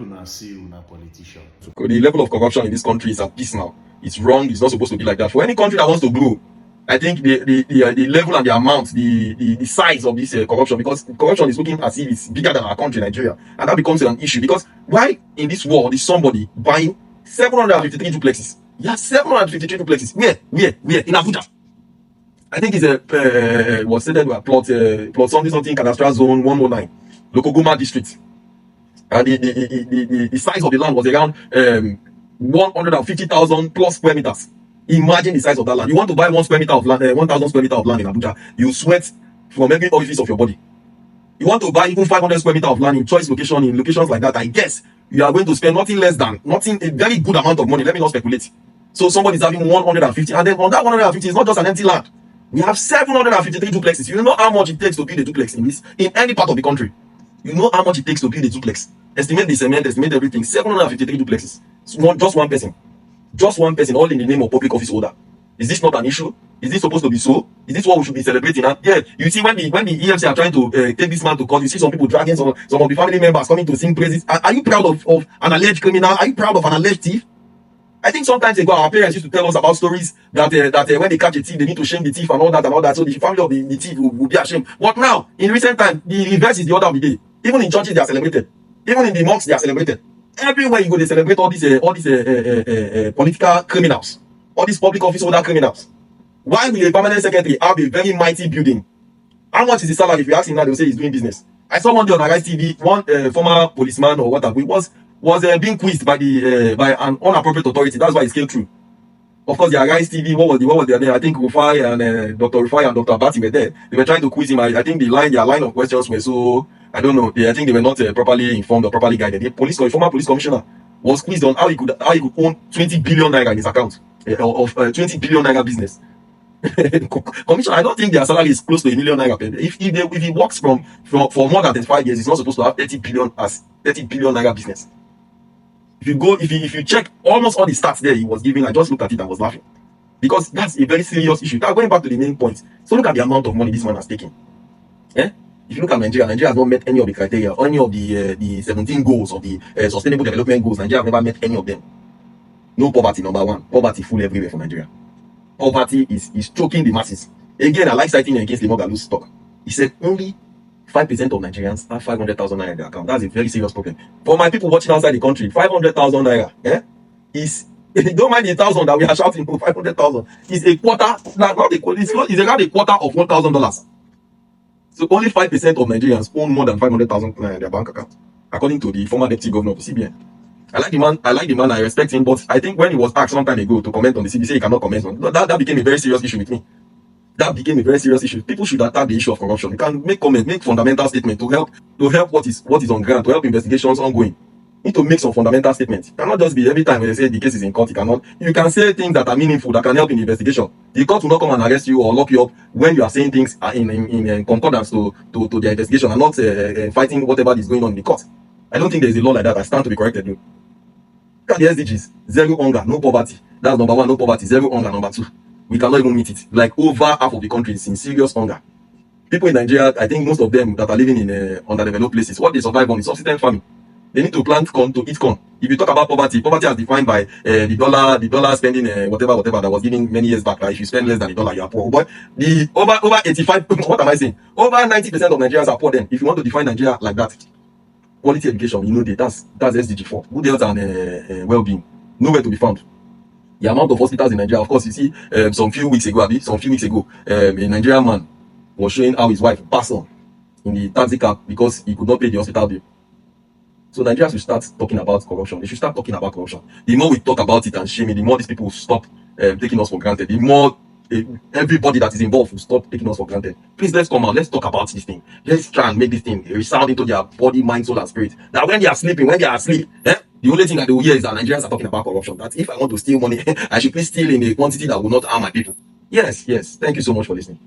una see una politician. The level of corruption in this country is abysmal. It's wrong. It's not supposed to be like that. For any country that wants to grow, I think the level and the amount, the size of this corruption, because corruption is looking as if it's bigger than our country, Nigeria, and that becomes an issue. Because why in this world is somebody buying 753 duplexes? Yeah, 753 duplexes. Where? In Abuja. I think it's a was said that plot something cadastral zone 109, Lokogoma district. And the size of the land was around 150,000 plus square meters. Imagine the size of that land. You want to buy 1 square meter of land, 1,000 square meter of land in Abuja. You sweat from every orifice of your body. You want to buy even 500 square meter of land in choice location, in locations like that. I guess you are going to spend a very good amount of money. Let me not speculate. So somebody is having 150, and then on that 150 is not just an empty land. We have 753 duplexes. You know how much it takes to build a duplex in any part of the country. You know how much it takes to build a duplex. Estimate the cement, estimate everything. 753 duplexes. It's not just one person. Just one person, all in the name of public office holder. Is this not an issue? Is this supposed to be so? Is this what we should be celebrating? And yeah, you see when the EFC are trying to take this man to court, you see some people dragging some of the family members coming to sing praises. Are you proud of an alleged criminal? Are you proud of an alleged thief? I think sometimes ago our parents used to tell us about stories that when they catch a thief, they need to shame the thief and all that. So the family of the thief will be ashamed. But now, in recent time, the reverse is the order of the day. Even in churches, they are celebrated. Even in the mosques, they are celebrated. Everywhere you go, they celebrate all these political criminals, all these public office holder criminals. Why will a permanent secretary have a very mighty building? How much is the salary? If you ask him now, they'll say he's doing business. I saw one day on Arise TV, one former policeman or whatever, he was being quizzed by an unappropriate authority. That's why he scaled through. Of course, the Arise TV, what was their name? I think Rufai and Dr. Rufai and Dr. Abati were there. They were trying to quiz him. I think their line of questions were so, I don't know. I think they were not properly informed or properly guided. The former police commissioner was quizzed on how he could own 20 billion naira in his account of 20 billion naira business. Commissioner, I don't think their salary is close to 1 million naira per day. If he works for more than 35 years, he's not supposed to have 30 billion naira business. If you check almost all the stats there he was giving, I just looked at it and was laughing. Because that's a very serious issue. Now going back to the main point. So look at the amount of money this man has taken. If you look at Nigeria has not met any of the criteria, any of the 17 goals of the sustainable development goals. Nigeria has never met any of them. No poverty, number one. Poverty full everywhere for Nigeria. Poverty is choking the masses. Again, I like citing against the Mogalu's talk. He said only 5% of Nigerians have 500,000 naira in their account. That's a very serious problem. For my people watching outside the country, 500,000 naira is, don't mind the 1,000 that we are shouting for, 500,000 is a quarter, it's around a quarter of $1,000. So only 5% of Nigerians own more than 500,000 naira in their bank account, according to the former deputy governor of the CBN. I like the man, I respect him, but I think when he was asked some time ago to comment on the CBC, he cannot comment on that became a very serious issue with me. That became a very serious issue. People should attack the issue of corruption. You can make comments, make fundamental statements to help what is on ground, to help investigations ongoing. You need to make some fundamental statements. It cannot just be every time when they say the case is in court, you can say things that are meaningful, that can help in the investigation. The court will not come and arrest you or lock you up when you are saying things in concordance to their investigation and not fighting whatever is going on in the court. I don't think there is a law like that. I stand to be corrected. Look at the SDGs. 0 hunger, no poverty. That's number 1, no poverty. 0 hunger, number 2. We cannot even meet it. Like over half of the country is in serious hunger. People in Nigeria, I think most of them that are living in underdeveloped places, what they survive on is subsistence farming. They need to plant corn to eat corn. If you talk about poverty as defined by the dollar spending whatever that was given many years back. If you spend less than the dollar, you are poor. But the over 85, what am I saying? Over 90% of Nigerians are poor. Then, if you want to define Nigeria like that, quality education, you know that's SDG 4. Good health and well-being, nowhere to be found. The amount of hospitals in Nigeria, of course, you see, some few weeks ago, a Nigerian man was showing how his wife passed on in the taxi cab because he could not pay the hospital bill. So Nigeria should start talking about corruption. They should start talking about corruption. The more we talk about it and shame it, the more these people will stop taking us for granted. The more everybody that is involved will stop taking us for granted. Please, let's come out. Let's talk about this thing. Let's try and make this thing resound into their body, mind, soul, and spirit. That when they are sleeping, when they are asleep, the only thing that they will hear is that Nigerians are talking about corruption. That if I want to steal money, I should please steal in a quantity that will not harm my people. Yes. Thank you so much for listening.